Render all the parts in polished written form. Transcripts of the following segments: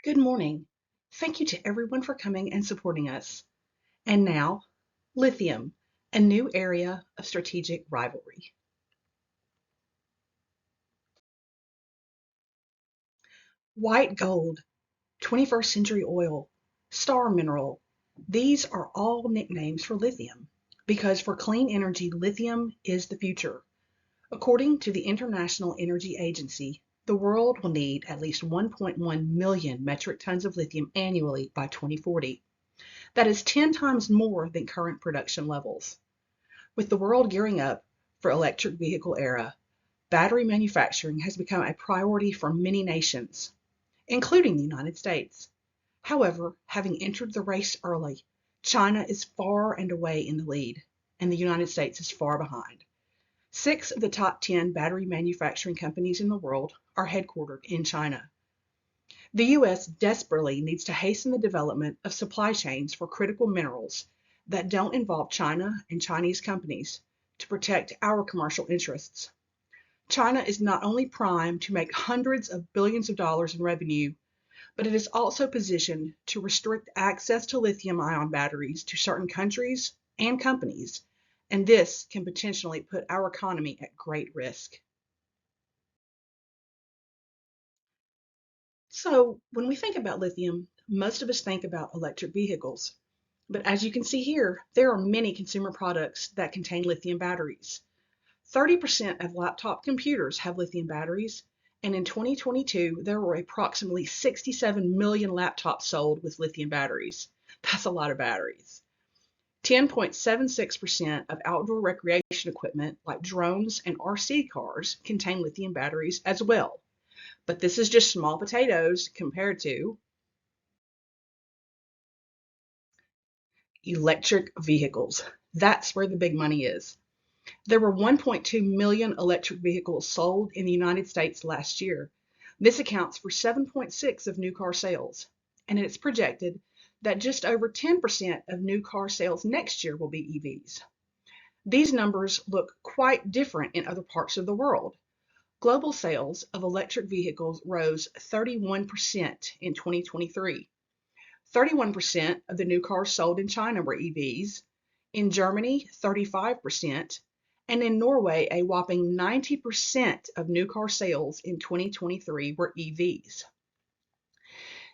Good morning. Thank you to everyone for coming and supporting us. And now, lithium, a new area of strategic rivalry. White gold, 21st century oil, star mineral. These are all nicknames for lithium because for clean energy, lithium is the future. According to the International Energy Agency, the world will need at least 1.1 million metric tons of lithium annually by 2040. That is 10 times more than current production levels. With the world gearing up for electric vehicle era, battery manufacturing has become a priority for many nations, including the United States. However, having entered the race early, China is far and away in the lead, and the United States is far behind. 6 of the top 10 battery manufacturing companies in the world are headquartered in China. The U.S. desperately needs to hasten the development of supply chains for critical minerals that don't involve China and Chinese companies to protect our commercial interests. China is not only primed to make hundreds of billions of dollars in revenue, but it is also positioned to restrict access to lithium-ion batteries to certain countries and companies, and this can potentially put our economy at great risk. So, when we think about lithium, most of us think about electric vehicles. But as you can see here, there are many consumer products that contain lithium batteries. 30% of laptop computers have lithium batteries, and in 2022, there were approximately 67 million laptops sold with lithium batteries. That's a lot of batteries. 10.76% of outdoor recreation equipment like drones and RC cars contain lithium batteries as well. But this is just small potatoes compared to electric vehicles. That's where the big money is. There were 1.2 million electric vehicles sold in the United States last year. This accounts for 7.6% of new car sales, and it's projected that just over 10% of new car sales next year will be EVs. These numbers look quite different in other parts of the world. Global sales of electric vehicles rose 31% in 2023. 31% of the new cars sold in China were EVs, in Germany 35%, and in Norway a whopping 90% of new car sales in 2023 were EVs.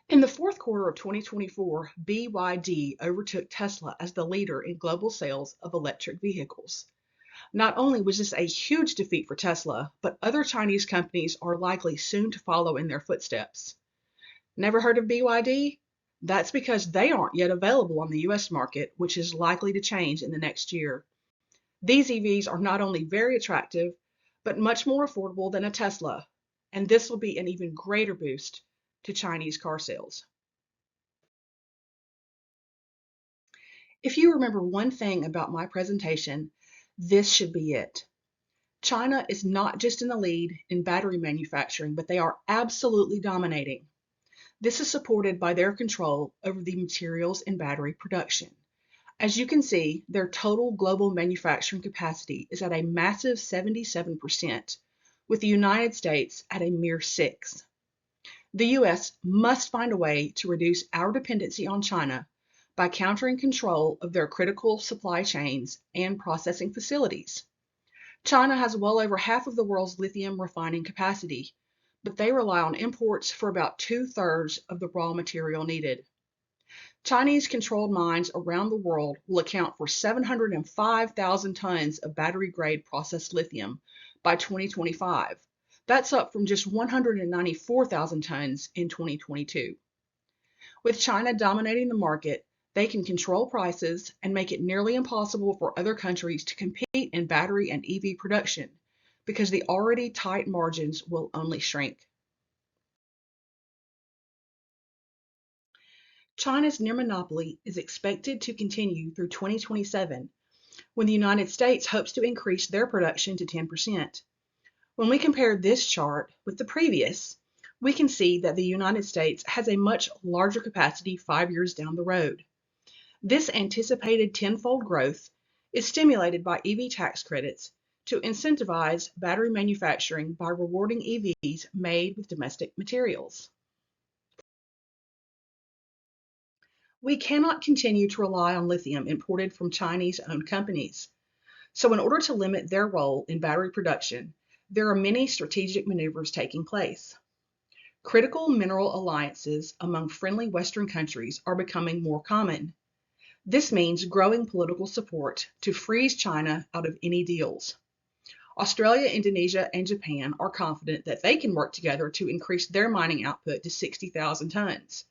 In the fourth quarter of 2024, BYD overtook Tesla as the leader in global sales of electric vehicles. Not only was this a huge defeat for Tesla, but other Chinese companies are likely soon to follow in their footsteps. Never heard of BYD? That's because they aren't yet available on the US market, which is likely to change in the next year. These EVs are not only very attractive, but much more affordable than a Tesla, and this will be an even greater boost to Chinese car sales. If you remember one thing about my presentation, this should be it. China is not just in the lead in battery manufacturing, but they are absolutely dominating. This is supported by their control over the materials in battery production. As you can see, their total global manufacturing capacity is at a massive 77%, with the United States at a mere 6%. The US must find a way to reduce our dependency on China by countering control of their critical supply chains and processing facilities. China has well over half of the world's lithium refining capacity, but they rely on imports for about 2/3 of the raw material needed. Chinese controlled mines around the world will account for 705,000 tons of battery-grade processed lithium by 2025. That's up from just 194,000 tons in 2022. With China dominating the market, they can control prices and make it nearly impossible for other countries to compete in battery and EV production because the already tight margins will only shrink. China's near monopoly is expected to continue through 2027, when the United States hopes to increase their production to 10%. When we compare this chart with the previous, we can see that the United States has a much larger capacity 5 years down the road. This anticipated tenfold growth is stimulated by EV tax credits to incentivize battery manufacturing by rewarding EVs made with domestic materials. We cannot continue to rely on lithium imported from Chinese-owned companies. So in order to limit their role in battery production, there are many strategic maneuvers taking place. Critical mineral alliances among friendly Western countries are becoming more common. This means growing political support to freeze China out of any deals. Australia, Indonesia, and Japan are confident that they can work together to increase their mining output to 60,000 tons.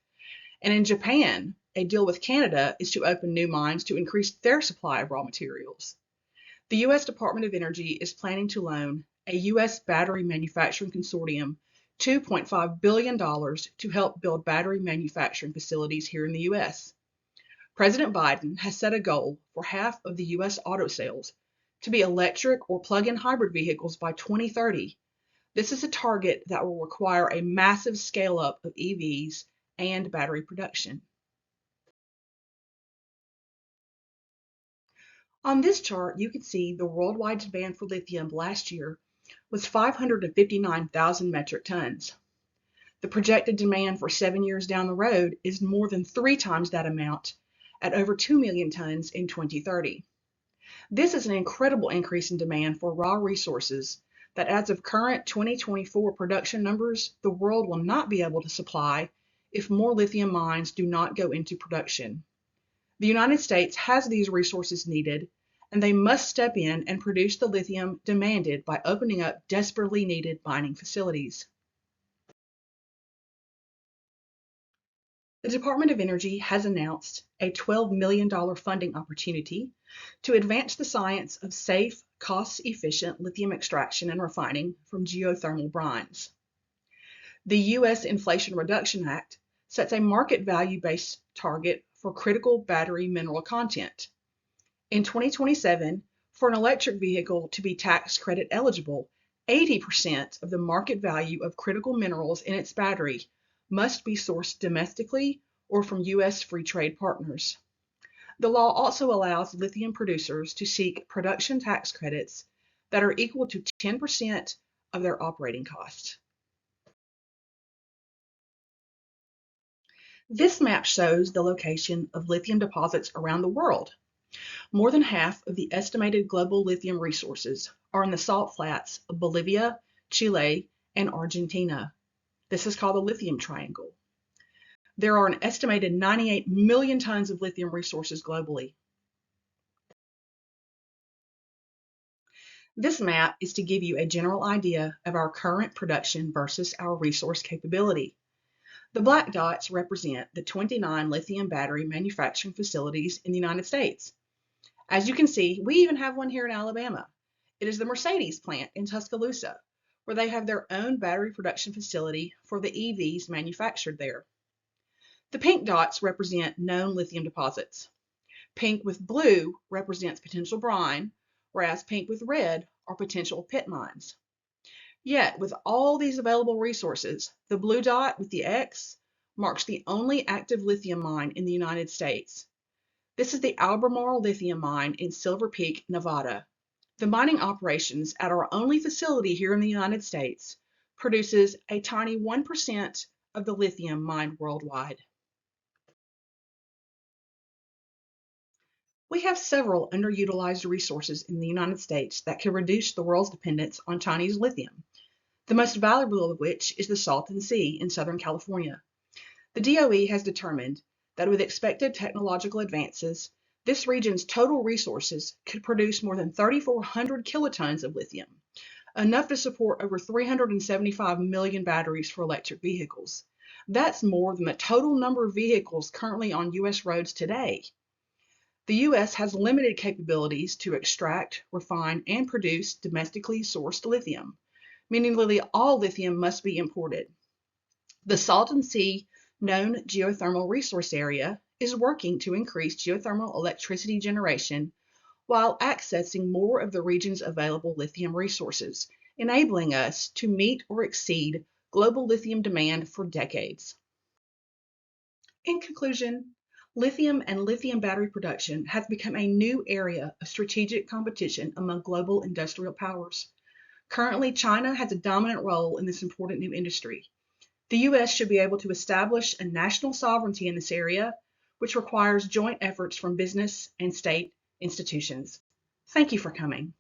And in Japan, a deal with Canada is to open new mines to increase their supply of raw materials. The U.S. Department of Energy is planning to loan a U.S. battery manufacturing consortium $2.5 billion to help build battery manufacturing facilities here in the U.S. President Biden has set a goal for half of the U.S. auto sales to be electric or plug-in hybrid vehicles by 2030. This is a target that will require a massive scale-up of EVs and battery production. On this chart, you can see the worldwide demand for lithium last year was 559,000 metric tons. The projected demand for 7 years down the road is more than 3 times that amount at over 2 million tons in 2030. This is an incredible increase in demand for raw resources that as of current 2024 production numbers, the world will not be able to supply if more lithium mines do not go into production. The United States has these resources needed, and they must step in and produce the lithium demanded by opening up desperately needed mining facilities. The Department of Energy has announced a $12 million funding opportunity to advance the science of safe, cost-efficient lithium extraction and refining from geothermal brines. The U.S. Inflation Reduction Act sets a market value-based target for critical battery mineral content. In 2027, for an electric vehicle to be tax credit eligible, 80% of the market value of critical minerals in its battery must be sourced domestically or from U.S. free trade partners. The law also allows lithium producers to seek production tax credits that are equal to 10% of their operating costs. This map shows the location of lithium deposits around the world. More than half of the estimated global lithium resources are in the salt flats of Bolivia, Chile, and Argentina. This is called the Lithium Triangle. There are an estimated 98 million tons of lithium resources globally. This map is to give you a general idea of our current production versus our resource capability. The black dots represent the 29 lithium battery manufacturing facilities in the United States. As you can see, we even have one here in Alabama. It is the Mercedes plant in Tuscaloosa, where they have their own battery production facility for the EVs manufactured there. The pink dots represent known lithium deposits. Pink with blue represents potential brine, whereas pink with red are potential pit mines. Yet, with all these available resources, the blue dot with the X marks the only active lithium mine in the United States. This is the Albemarle Lithium Mine in Silver Peak, Nevada. The mining operations at our only facility here in the United States produces a tiny 1% of the lithium mined worldwide. We have several underutilized resources in the United States that can reduce the world's dependence on Chinese lithium, the most valuable of which is the Salton Sea in Southern California. The DOE has determined that with expected technological advances, this region's total resources could produce more than 3,400 kilotons of lithium, enough to support over 375 million batteries for electric vehicles. That's more than the total number of vehicles currently on U.S. roads today. The U.S. has limited capabilities to extract, refine, and produce domestically sourced lithium, meaning nearly all lithium must be imported. The Salton Sea known geothermal resource area is working to increase geothermal electricity generation while accessing more of the region's available lithium resources, enabling us to meet or exceed global lithium demand for decades. In conclusion, lithium and lithium battery production has become a new area of strategic competition among global industrial powers. Currently, China has a dominant role in this important new industry. The U.S. should be able to establish a national sovereignty in this area which requires joint efforts from business and state institutions. Thank you for coming.